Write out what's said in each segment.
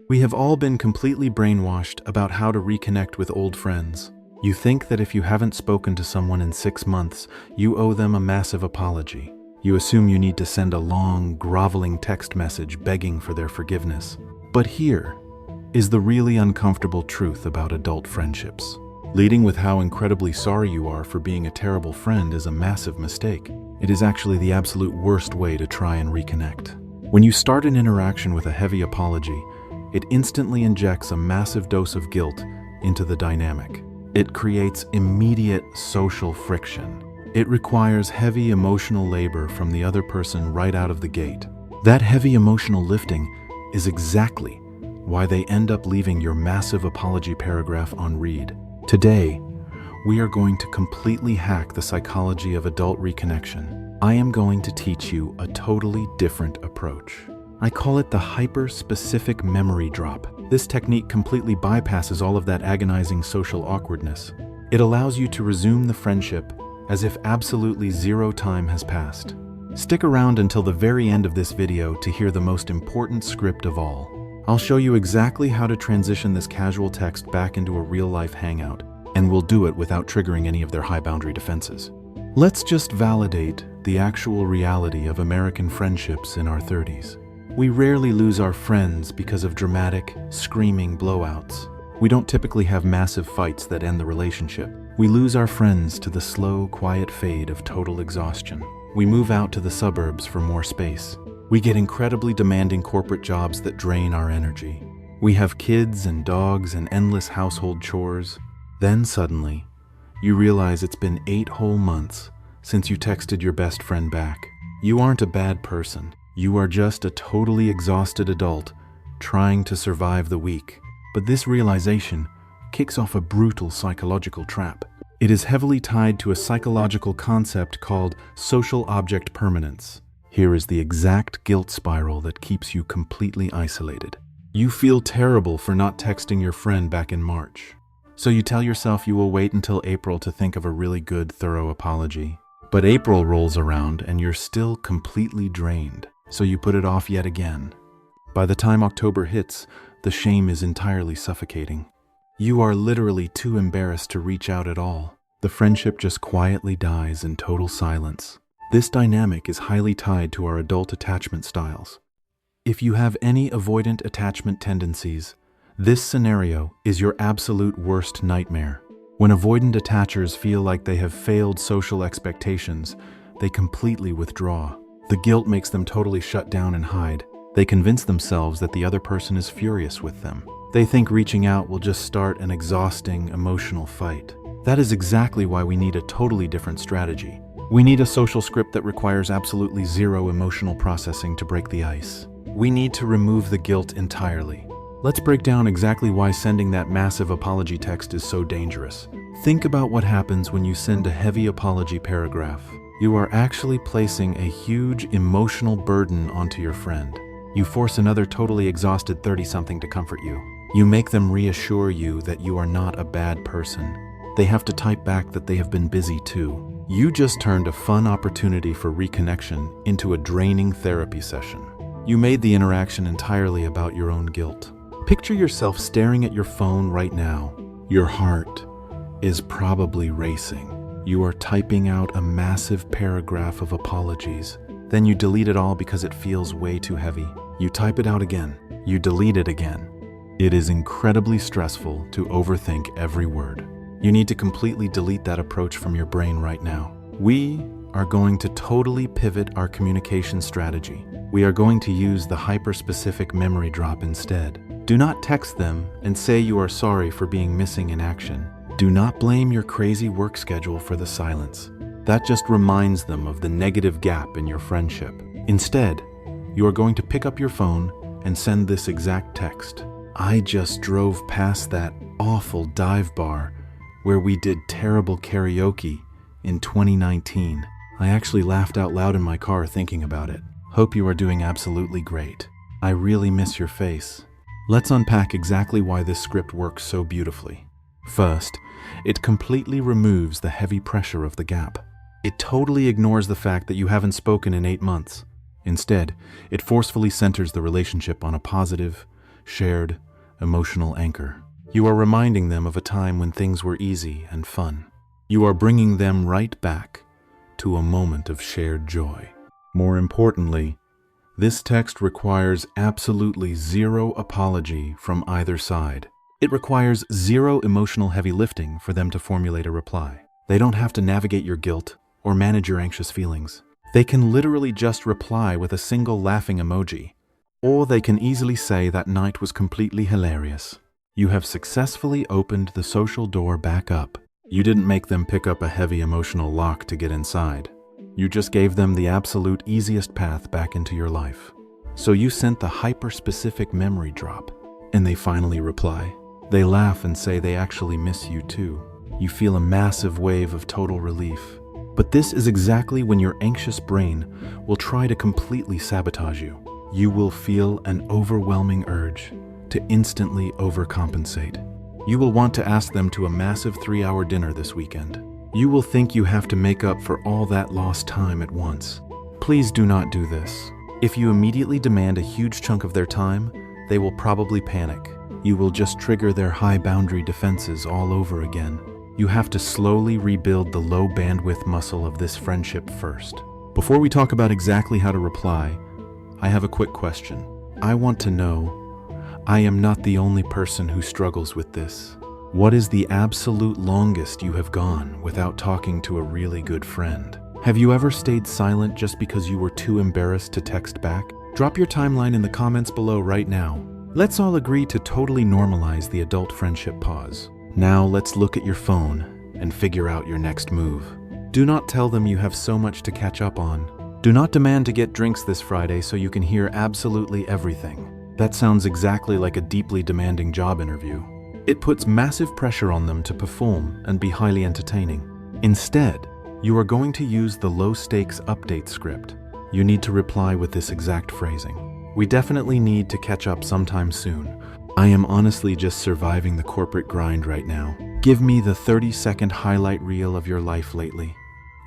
We have all been completely brainwashed about how to reconnect with old friends. You think that if you haven't spoken to someone in 6 months, you owe them a massive apology. You assume you need to send a long, groveling text message begging for their forgiveness. But here is the really uncomfortable truth about adult friendships. Leading with how incredibly sorry you are for being a terrible friend is a massive mistake. It is actually the absolute worst way to try and reconnect. When you start an interaction with a heavy apology, it instantly injects a massive dose of guilt into the dynamic. It creates immediate social friction. It requires heavy emotional labor from the other person right out of the gate. That heavy emotional lifting is exactly why they end up leaving your massive apology paragraph on read. Today, we are going to completely hack the psychology of adult reconnection. I am going to teach you a totally different approach. I call it the hyper-specific memory drop. This technique completely bypasses all of that agonizing social awkwardness. It allows you to resume the friendship as if absolutely zero time has passed. Stick around until the very end of this video to hear the most important script of all. I'll show you exactly how to transition this casual text back into a real-life hangout, and we'll do it without triggering any of their high-boundary defenses. Let's just validate the actual reality of American friendships in our 30s. We rarely lose our friends because of dramatic, screaming blowouts. We don't typically have massive fights that end the relationship. We lose our friends to the slow, quiet fade of total exhaustion. We move out to the suburbs for more space. We get incredibly demanding corporate jobs that drain our energy. We have kids and dogs and endless household chores. Then suddenly, you realize it's been 8 whole months since you texted your best friend back. You aren't a bad person. You are just a totally exhausted adult trying to survive the week. But this realization kicks off a brutal psychological trap. It is heavily tied to a psychological concept called social object permanence. Here is the exact guilt spiral that keeps you completely isolated. You feel terrible for not texting your friend back in March. So you tell yourself you will wait until April to think of a really good, thorough apology. But April rolls around and you're still completely drained. So you put it off yet again. By the time October hits, the shame is entirely suffocating. You are literally too embarrassed to reach out at all. The friendship just quietly dies in total silence. This dynamic is highly tied to our adult attachment styles. If you have any avoidant attachment tendencies, this scenario is your absolute worst nightmare. When avoidant attachers feel like they have failed social expectations, they completely withdraw. The guilt makes them totally shut down and hide. They convince themselves that the other person is furious with them. They think reaching out will just start an exhausting emotional fight. That is exactly why we need a totally different strategy. We need a social script that requires absolutely zero emotional processing to break the ice. We need to remove the guilt entirely. Let's break down exactly why sending that massive apology text is so dangerous. Think about what happens when you send a heavy apology paragraph. You are actually placing a huge emotional burden onto your friend. You force another totally exhausted 30-something to comfort you. You make them reassure you that you are not a bad person. They have to type back that they have been busy too. You just turned a fun opportunity for reconnection into a draining therapy session. You made the interaction entirely about your own guilt. Picture yourself staring at your phone right now. Your heart is probably racing. You are typing out a massive paragraph of apologies. Then you delete it all because it feels way too heavy. You type it out again. You delete it again. It is incredibly stressful to overthink every word. You need to completely delete that approach from your brain right now. We are going to totally pivot our communication strategy. We are going to use the hyper-specific memory drop instead. Do not text them and say you are sorry for being missing in action. Do not blame your crazy work schedule for the silence. That just reminds them of the negative gap in your friendship. Instead, you are going to pick up your phone and send this exact text. I just drove past that awful dive bar where we did terrible karaoke in 2019. I actually laughed out loud in my car thinking about it. Hope you are doing absolutely great. I really miss your face. Let's unpack exactly why this script works so beautifully. First, it completely removes the heavy pressure of the gap. It totally ignores the fact that you haven't spoken in 8 months. Instead, it forcefully centers the relationship on a positive, shared emotional anchor. You are reminding them of a time when things were easy and fun. You are bringing them right back to a moment of shared joy. More importantly, this text requires absolutely zero apology from either side. It requires zero emotional heavy lifting for them to formulate a reply. They don't have to navigate your guilt or manage your anxious feelings. They can literally just reply with a single laughing emoji, or they can easily say that night was completely hilarious. You have successfully opened the social door back up. You didn't make them pick up a heavy emotional lock to get inside. You just gave them the absolute easiest path back into your life. So you sent the hyper-specific memory drop, and they finally reply. They laugh and say they actually miss you too. You feel a massive wave of total relief. But this is exactly when your anxious brain will try to completely sabotage you. You will feel an overwhelming urge to instantly overcompensate. You will want to ask them to a massive 3-hour dinner this weekend. You will think you have to make up for all that lost time at once. Please do not do this. If you immediately demand a huge chunk of their time, they will probably panic. You will just trigger their high boundary defenses all over again. You have to slowly rebuild the low bandwidth muscle of this friendship first. Before we talk about exactly how to reply, I have a quick question. I want to know, I am not the only person who struggles with this. What is the absolute longest you have gone without talking to a really good friend? Have you ever stayed silent just because you were too embarrassed to text back? Drop your timeline in the comments below right now. Let's all agree to totally normalize the adult friendship pause. Now let's look at your phone and figure out your next move. Do not tell them you have so much to catch up on. Do not demand to get drinks this Friday so you can hear absolutely everything. That sounds exactly like a deeply demanding job interview. It puts massive pressure on them to perform and be highly entertaining. Instead, you are going to use the low-stakes update script. You need to reply with this exact phrasing. We definitely need to catch up sometime soon. I am honestly just surviving the corporate grind right now. Give me the 30-second highlight reel of your life lately.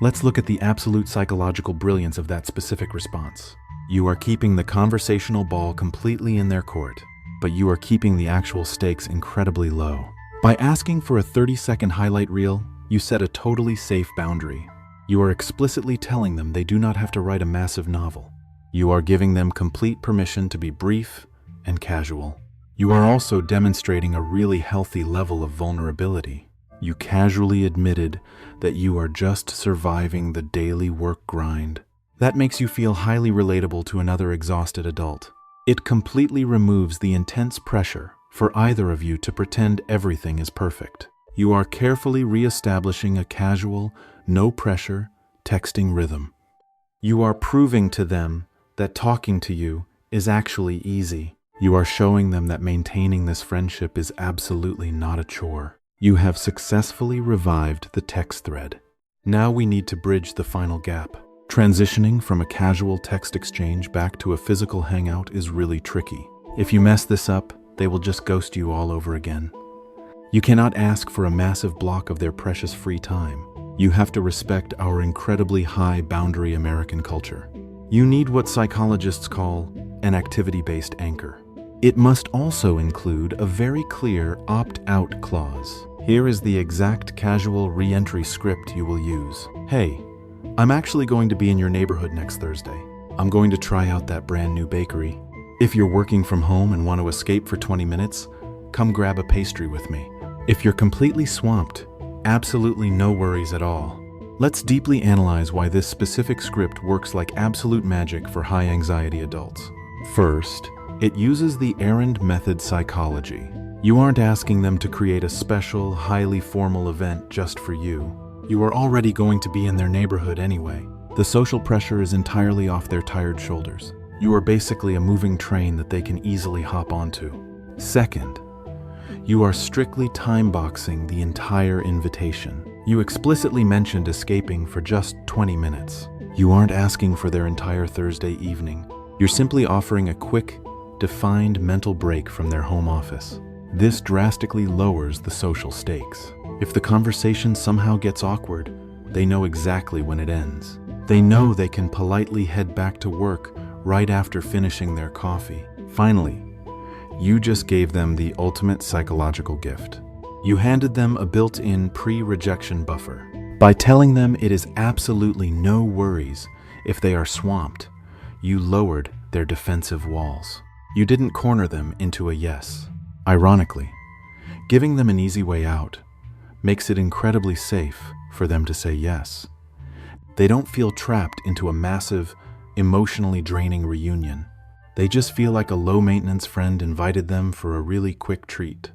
Let's look at the absolute psychological brilliance of that specific response. You are keeping the conversational ball completely in their court, but you are keeping the actual stakes incredibly low. By asking for a 30-second highlight reel, you set a totally safe boundary. You are explicitly telling them they do not have to write a massive novel. You are giving them complete permission to be brief and casual. You are also demonstrating a really healthy level of vulnerability. You casually admitted that you are just surviving the daily work grind. That makes you feel highly relatable to another exhausted adult. It completely removes the intense pressure for either of you to pretend everything is perfect. You are carefully reestablishing a casual, no-pressure texting rhythm. You are proving to them that talking to you is actually easy. You are showing them that maintaining this friendship is absolutely not a chore. You have successfully revived the text thread. Now we need to bridge the final gap. Transitioning from a casual text exchange back to a physical hangout is really tricky. If you mess this up, they will just ghost you all over again. You cannot ask for a massive block of their precious free time. You have to respect our incredibly high boundary American culture. You need what psychologists call an activity-based anchor. It must also include a very clear opt-out clause. Here is the exact casual re-entry script you will use. Hey, I'm actually going to be in your neighborhood next Thursday. I'm going to try out that brand new bakery. If you're working from home and want to escape for 20 minutes, come grab a pastry with me. If you're completely swamped, absolutely no worries at all. Let's deeply analyze why this specific script works like absolute magic for high-anxiety adults. First, it uses the Errand method psychology. You aren't asking them to create a special, highly formal event just for you. You are already going to be in their neighborhood anyway. The social pressure is entirely off their tired shoulders. You are basically a moving train that they can easily hop onto. Second, you are strictly time-boxing the entire invitation. You explicitly mentioned escaping for just 20 minutes. You aren't asking for their entire Thursday evening. You're simply offering a quick, defined mental break from their home office. This drastically lowers the social stakes. If the conversation somehow gets awkward, they know exactly when it ends. They know they can politely head back to work right after finishing their coffee. Finally, You just gave them the ultimate psychological gift. You handed them a built-in pre-rejection buffer. By telling them it is absolutely no worries if they are swamped, you lowered their defensive walls. You didn't corner them into a yes. Ironically, giving them an easy way out makes it incredibly safe for them to say yes. They don't feel trapped into a massive, emotionally draining reunion. They just feel like a low-maintenance friend invited them for a really quick treat.